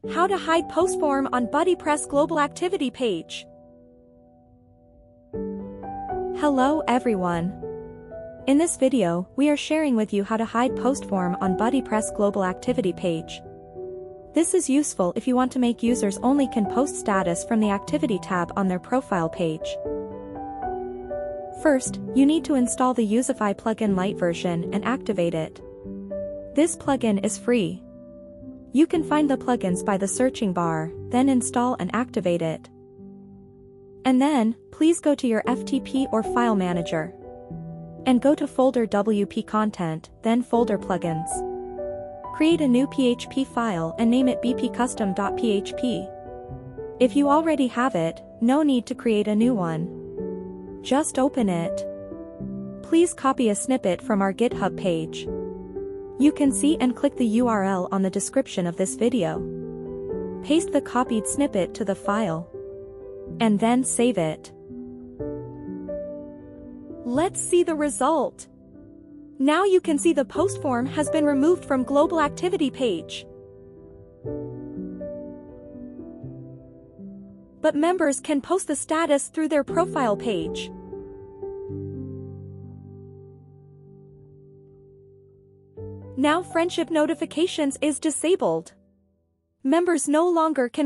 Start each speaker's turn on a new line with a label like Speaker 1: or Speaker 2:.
Speaker 1: How to hide post form on BuddyPress Global Activity Page. Hello everyone. In this video, we are sharing with you how to hide post form on BuddyPress Global Activity Page. This is useful if you want to make users only can post status from the Activity tab on their profile page. First, you need to install the Youzify plugin Lite version and activate it. This plugin is free. You can find the plugins by the searching bar, then install and activate it. And then, please go to your FTP or file manager. And go to folder WP content, then folder plugins. Create a new PHP file and name it bp.custom.php. If you already have it, no need to create a new one. Just open it. Please copy a snippet from our GitHub page. You can see and click the URL on the description of this video. Paste the copied snippet to the file. And then save it. Let's see the result. Now you can see the post form has been removed from Global Activity Page. But members can post the status through their profile page. Now friendship notifications is disabled. Members no longer can